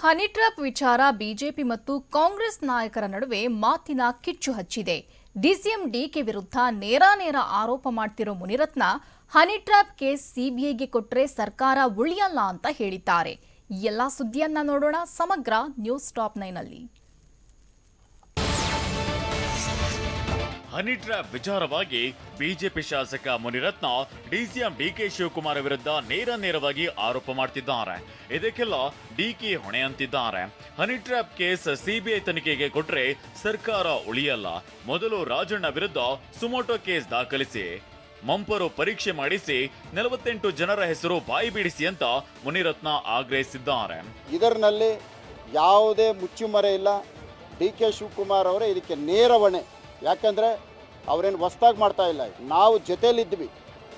Honey trap ವಿಚಾರ BJP ಮತ್ತು ಕಾಂಗ್ರೆಸ್ ನಾಯಕರ ನಡುವೆ ಮಾತಿನ ಕಿಚ್ಚು ಹಚ್ಚಿದೆ. ಡಿಸಿಎಂ ಡಿಕೆ ವಿರುದ್ಧ ನೇರ ಆರೋಪ ಮಾಡ್ತಿರೋ ಮುನಿರತ್ನ ಹನಿ ಟ್ರ್ಯಾಪ್ ಕೇಸ್ ಸಿಬಿಐಗೆ ಕೊಟ್ಟರೆ ಸರ್ಕಾರ ಉಳಿಯಲ್ಲ ಅಂತ ಹೇಳಿದ್ದಾರೆ. ಈ ಎಲ್ಲಾ ಸುದ್ದಿಯನ್ನ ನೋಡೋಣ ಸಮಗ್ರ ನ್ಯೂಸ್ ಟಾಪ್ 9 ನಲ್ಲಿ. ಹನಿ ಟ್ರ್ಯಾಪ್ ವಿಚಾರವಾಗಿ ಬಿಜೆಪಿ ಶಾಸಕ ಮುನಿರತ್ನ ಡಿಸಿಎಂ ಡಿಕೆ ಶಿವಕುಮಾರ್ ವಿರುದ್ಧ ನೇರವಾಗಿ ಆರೋಪ ಮಾಡ್ತಿದ್ದಾರೆ. ಇದಕ್ಕೆಲ್ಲ ಡಿಕೆ ಹೊಣೆ ಅಂತಿದ್ದಾರೆ. ಹನಿ ಟ್ರ್ಯಾಪ್ ಕೇಸ್ ಸಿಬಿಐ ತನಿಖೆಗೆ ಕೊಟ್ರೆ ಸರ್ಕಾರ ಉಳಿಯಲ್ಲ. ಮೊದಲು ರಾಜಣ್ಣ ವಿರುದ್ಧ ಸುಮೋಟೋ ಕೇಸ್ ದಾಖಲಿಸಿ ಮಂಪರು ಪರೀಕ್ಷೆ ಮಾಡಿಸಿ 48 ಜನರ ಹೆಸರು ಬಾಯಿ ಬಿಡಿಸಿ ಅಂತ ಮುನಿರತ್ನ ಆಗ್ರಹಿಸಿದ್ದಾರೆ. ಇದರಲ್ಲಿ ಯಾವುದೇ ಮುಚ್ಚುಮರೆ ಇಲ್ಲ. ಡಿಕೆ ಶಿವಕುಮಾರ್ ಅವರೇ ಇದಕ್ಕೆ ನೇರ ಹೊಣೆ. ಯಾಕಂದರೆ ಅವರೇನು ಹೊಸ್ದಾಗಿ ಮಾಡ್ತಾ ಇಲ್ಲ. ನಾವು ಜೊತೆಯಲ್ಲಿದ್ವಿ.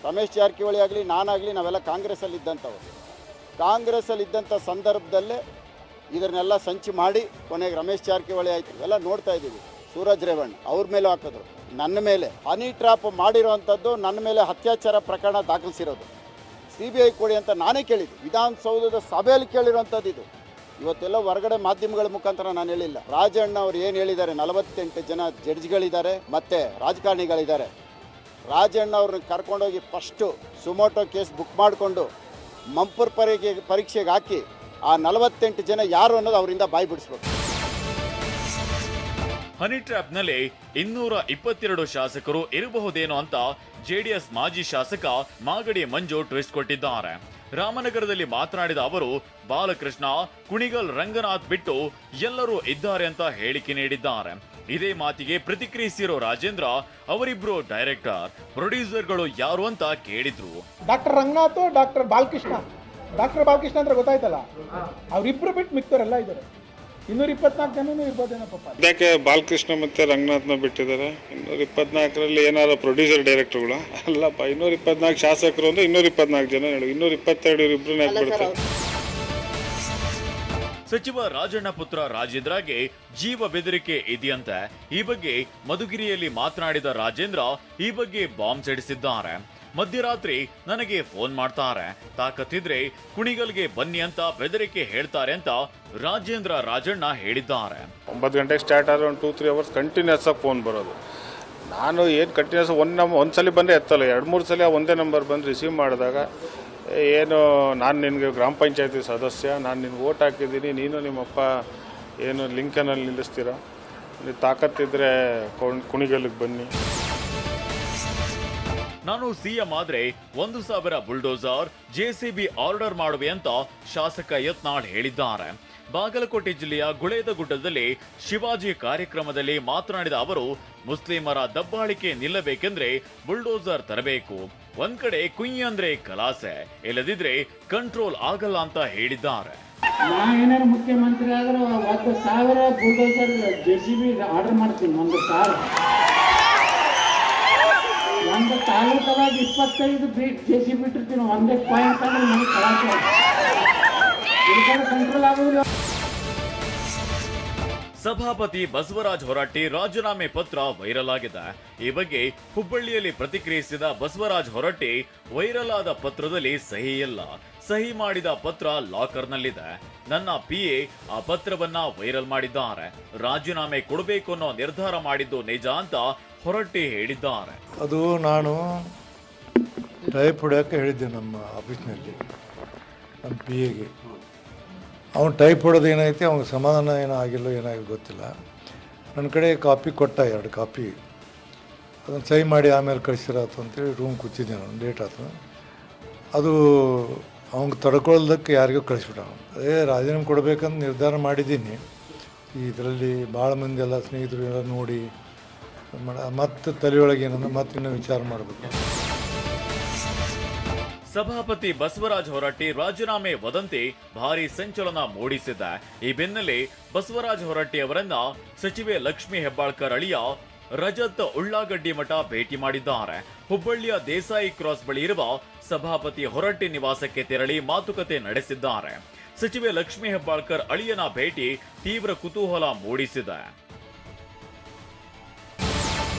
ರಮೇಶ್ ಜಾರಕಿಹೊಳಿ ಆಗಲಿ ನಾನಾಗಲಿ ನಾವೆಲ್ಲ ಕಾಂಗ್ರೆಸ್ಸಲ್ಲಿದ್ದಂಥ ಸಂದರ್ಭದಲ್ಲೇ ಇದನ್ನೆಲ್ಲ ಸಂಚು ಮಾಡಿ ಕೊನೆಗೆ ರಮೇಶ್ ಜಾರಕಿಹೊಳಿ ಆಯಿತು. ಇವೆಲ್ಲ ನೋಡ್ತಾ ಇದ್ದೀವಿ. ಸೂರಜ್ ರೇವಣ್ಣ ಅವ್ರ ಮೇಲೂ ಹಾಕಿದ್ರು, ನನ್ನ ಮೇಲೆ ಹನಿ ಟ್ರ್ಯಾಪ್ ಮಾಡಿರೋವಂಥದ್ದು, ನನ್ನ ಮೇಲೆ ಅತ್ಯಾಚಾರ ಪ್ರಕರಣ ದಾಖಲಿಸಿರೋದು CBI ಕೊಡಿ ಅಂತ ನಾನೇ ಕೇಳಿದ್ದೆ. ವಿಧಾನಸೌಧದ ಸಭೆಯಲ್ಲಿ ಕೇಳಿರೋವಂಥದ್ದು ಇದು. ಇವತ್ತೆಲ್ಲ ಹೊರಗಡೆ ಮಾಧ್ಯಮಗಳ ಮುಖಾಂತರ ನಾನು ಹೇಳಿಲ್ಲ. ರಾಜಣ್ಣ ಅವ್ರು ಏನು ಹೇಳಿದ್ದಾರೆ, 48 ಜನ ಜಡ್ಜ್ಗಳಿದ್ದಾರೆ ಮತ್ತು ರಾಜಕಾರಣಿಗಳಿದ್ದಾರೆ. ರಾಜಣ್ಣ ಅವ್ರನ್ನ ಕರ್ಕೊಂಡೋಗಿ ಫಸ್ಟು ಸುಮೋಟೋ ಕೇಸ್ ಬುಕ್ ಮಾಡಿಕೊಂಡು ಮಂಪರ್ ಪರೀಕ್ಷೆಗೆ ಹಾಕಿ ಆ 48 ಜನ ಯಾರು ಅನ್ನೋದು ಅವರಿಂದ ಬಾಯಿ ಬಿಡಿಸ್ಬೇಕು. ಹನಿ ಟ್ರ್ಯಾಪ್ನಲ್ಲಿ 222 ಶಾಸಕರು ಇರಬಹುದೇನೋ ಅಂತ ಜೆಡಿಎಸ್ ಮಾಜಿ ಶಾಸಕ ಮಾಗಡಿ ಮಂಜು ಟ್ವಿಸ್ಟ್ ಕೊಟ್ಟಿದ್ದಾರೆ. ರಾಮನಗರದಲ್ಲಿ ಮಾತನಾಡಿದ ಅವರು, ಬಾಲಕೃಷ್ಣ, ಕುಣಿಗಲ್ ರಂಗನಾಥ್ ಬಿಟ್ಟು ಎಲ್ಲರೂ ಇದ್ದಾರೆ ಅಂತ ಹೇಳಿಕೆ ನೀಡಿದ್ದಾರೆ. ಇದೇ ಮಾತಿಗೆ ಪ್ರತಿಕ್ರಿಯಿಸಿರೋ ರಾಜೇಂದ್ರ, ಅವರಿಬ್ರು ಡೈರೆಕ್ಟರ್, ಪ್ರೊಡ್ಯೂಸರ್ಗಳು ಯಾರು ಅಂತ ಕೇಳಿದ್ರು. ಡಾಕ್ಟರ್ ರಂಗನಾಥ್, ಡಾಕ್ಟರ್ ಬಾಲಕೃಷ್ಣ ಅಂದ್ರೆ ಗೊತ್ತಾಯ್ತಲ್ಲ, ಅವರಿಬ್ರು ಬಿಟ್ಟು ಮಿಕ್ತವರೆಲ್ಲ ಇದ್ದಾರೆ. 224 ಜನನೂ ಇರ್ಬೋದೇನೋ ಪಾಪ. ಅದಕ್ಕೆ ಬಾಲಕೃಷ್ಣ ಮತ್ತೆ ರಂಗನಾಥ್ನ ಬಿಟ್ಟಿದ್ದಾರೆ. 224ರಲ್ಲಿ ಏನಾರ ಪ್ರೊಡ್ಯೂಸರ್ ಡೈರೆಕ್ಟರ್ಗಳು ಅಲ್ಲಪ್ಪ. 224 ಶಾಸಕರು ಅಂದ್ರೆ 224 ಜನ ಹೇಳು. 222 ಇಬ್ರು ಹಾಕ್ಬಿಡ್ತಾರೆ. ಸಚಿವ ರಾಜಣ್ಣ ಪುತ್ರ ರಾಜೇಂದ್ರಗೆ ಜೀವ ಬೆದರಿಕೆ ಇದೆಯಂತೆ. ಈ ಬಗ್ಗೆ ಮಧುಗಿರಿಯಲ್ಲಿ ಮಾತನಾಡಿದ ರಾಜೇಂದ್ರ ಈ ಬಗ್ಗೆ ಬಾಂಬ್ ಸಿಡಿಸಿದ್ದಾರೆ. ಮಧ್ಯರಾತ್ರಿ ನನಗೆ ಫೋನ್ ಮಾಡ್ತಾರೆ, ತಾಕತ್ತಿದ್ರೆ ಕುಣಿಗಲ್ಗೆ ಬನ್ನಿ ಅಂತ ಬೆದರಿಕೆ ಹೇಳ್ತಾರೆ ಅಂತ ರಾಜಣ್ಣ ಹೇಳಿದ್ದಾರೆ. 9 ಗಂಟೆಗೆ ಸ್ಟಾರ್ಟ್ ಆದ್ರೆ ಒಂದು 2-3 ಅವರ್ಸ್ ಕಂಟಿನ್ಯೂಸ್ ಆಗಿ ಫೋನ್ ಬರೋದು. ನಾನು ಏನು ಕಂಟಿನ್ಯೂಸ್ ಒಂದ್ಸಲ ಬಂದರೆ ಎತ್ತಲ್ಲ, 2-3 ಸಲ ಒಂದೇ ನಂಬರ್ ಬಂದು ರಿಸೀವ್ ಮಾಡಿದಾಗ, ಏನು ನಾನು ನಿನಗೆ ಗ್ರಾಮ ಪಂಚಾಯತಿ ಸದಸ್ಯ, ನಾನು ನಿನ್ಗೆ ಓಟ್ ಹಾಕಿದ್ದೀನಿ, ನೀನು ನಿಮ್ಮಪ್ಪ ಏನು ಲಿಂಕನಲ್ಲಿ ನಿಲ್ಲಿಸ್ತೀರ, ನೀವು ತಾಕತ್ತಿದ್ರೆ ಕುಣಿಗಲ್ಗೆ ಬನ್ನಿ. ನಾನು ಸಿಎಂ ಆದ್ರೆ 1000 ಬುಲ್ಡೋಸರ್ JCB ಆರ್ಡರ್ ಮಾಡುವೆ ಅಂತ ಶಾಸಕ ಯತ್ನಾಳ್ ಹೇಳಿದ್ದಾರೆ. ಬಾಗಲಕೋಟೆ ಜಿಲ್ಲೆಯ ಗುಳೇದಗುಡ್ಡದಲ್ಲಿ ಶಿವಾಜಿ ಕಾರ್ಯಕ್ರಮದಲ್ಲಿ ಮಾತನಾಡಿದ ಅವರು, ಮುಸ್ಲಿಮರ ದಬ್ಬಾಳಿಕೆ ನಿಲ್ಲಬೇಕೆಂದ್ರೆ ಬುಲ್ಡೋಸರ್ ತರಬೇಕು. ಒಂದ್ ಕಡೆ ಕುಯ್ಯಿ ಅಂದ್ರೆ ಕಲಾಸೆ, ಇಲ್ಲದಿದ್ರೆ ಕಂಟ್ರೋಲ್ ಆಗಲ್ಲ ಅಂತ ಹೇಳಿದ್ದಾರೆ. ನಾನೇನಾರು ಮುಖ್ಯಮಂತ್ರಿ ಆದ್ರೆ 1000 ಬುಲ್ಡೋಸರ್ JCB ಆರ್ಡರ್ ಮಾಡ್ತೀನಿ. ಒಂದು ತಾಲೂಕವಾಗಿ 25 ಫೀಟ್ JCB ಬಿಟ್ಟಿರ್ತೀನಿ. ಒಂದೇ ಪಾಯಿಂಟ್ ಅಂದ್ರೆ ನನಗೆ ಕಲಾಸೆ ಕಂಟ್ರೋಲ್ ಆಗೋದಿಲ್ಲ. ಸಭಾಪತಿ ಬಸವರಾಜ ಹೊರಟ್ಟಿ ರಾಜೀನಾಮೆ ಪತ್ರ ವೈರಲ್ ಆಗಿದೆ. ಈ ಬಗ್ಗೆ ಹುಬ್ಬಳ್ಳಿಯಲ್ಲಿ ಪ್ರತಿಕ್ರಿಯಿಸಿದ ಬಸವರಾಜ ಹೊರಟ್ಟಿ, ವೈರಲ್ ಆದ ಪತ್ರದಲ್ಲಿ ಸಹಿ ಇಲ್ಲ, ಸಹಿ ಮಾಡಿದ ಪತ್ರ ಲಾಕರ್ನಲ್ಲಿದೆ. ನನ್ನ PA ಆ ಪತ್ರವನ್ನ ವೈರಲ್ ಮಾಡಿದ್ದಾರೆ. ರಾಜೀನಾಮೆ ಕೊಡಬೇಕು ಅನ್ನೋ ನಿರ್ಧಾರ ಮಾಡಿದ್ದು ನಿಜ ಅಂತ ಹೊರಟ್ಟಿ ಹೇಳಿದ್ದಾರೆ. ಅದು ನಾನು ಟೈಪ್ ಹೊಡೆಯೋಕ್ಕೆ ಹೇಳಿದ್ದೆ ನಮ್ಮ ಆಫೀಸ್ನಲ್ಲಿ ನಮ್ಮ PAಗೆ. ಅವನು ಟೈಪ್ ಹೊಡೆದು ಏನೈತೆ, ಅವ್ನಿಗೆ ಸಮಾಧಾನ ಏನೋ ಆಗಿಲ್ಲ, ಏನಾಗಿಲ್ಲ ಗೊತ್ತಿಲ್ಲ. ನನ್ನ ಕಡೆ ಕಾಪಿ ಕೊಟ್ಟ, 2 ಕಾಪಿ. ಅದನ್ನು ಸಹಿ ಮಾಡಿ ಆಮೇಲೆ ಕಳಿಸಿರಾತು ಅಂತೇಳಿ ರೂಮ್ ಕೂತಿದ್ದೆ ನಾನು. ಲೇಟ್ ಆಯ್ತು. ಅದು ಅವ್ನಿಗೆ ತಡ್ಕೊಳ್ಳೋದಕ್ಕೆ ಯಾರಿಗೂ ಕಳಿಸ್ಬಿಟ್ಟ. ಅದೇ ರಾಜೀನಾಮೆ ಕೊಡಬೇಕಂತ ನಿರ್ಧಾರ ಮಾಡಿದ್ದೀನಿ. ಇದರಲ್ಲಿ ಭಾಳ ಮಂದಿ ಎಲ್ಲ ಸ್ನೇಹಿತರು ಎಲ್ಲ ನೋಡಿ ಮತ್ತೆ ತಲೆಯೊಳಗೆ ಏನಂದ್ರೆ ಮತ್ತೆ ಇನ್ನೂ ವಿಚಾರ ಮಾಡಬೇಕು. ಸಭಾಪತಿ ಬಸವರಾಜ ಹೊರಟ್ಟಿ ರಾಜೀನಾಮೆ ವದಂತಿ ಭಾರಿ ಸಂಚಲನ ಮೂಡಿಸಿದೆ. ಈ ಬೆನ್ನಲ್ಲೇ ಬಸವರಾಜ ಹೊರಟ್ಟಿ ಅವರನ್ನ ಸಚಿವೆ ಲಕ್ಷ್ಮೀ ಹೆಬ್ಬಾಳ್ಕರ್ ಅಳಿಯ ರಜತ್ ಉಳ್ಳಾಗಡ್ಡಿ ಮಠ ಭೇಟಿ ಮಾಡಿದ್ದಾರೆ. ಹುಬ್ಬಳ್ಳಿಯ ದೇಸಾಯಿ ಕ್ರಾಸ್ ಬಳಿ ಇರುವ ಸಭಾಪತಿ ಹೊರಟ್ಟಿ ನಿವಾಸಕ್ಕೆ ತೆರಳಿ ಮಾತುಕತೆ ನಡೆಸಿದ್ದಾರೆ. ಸಚಿವೆ ಲಕ್ಷ್ಮೀ ಹೆಬ್ಬಾಳ್ಕರ್ ಅಳಿಯನ ಭೇಟಿ ತೀವ್ರ ಕುತೂಹಲ ಮೂಡಿಸಿದೆ.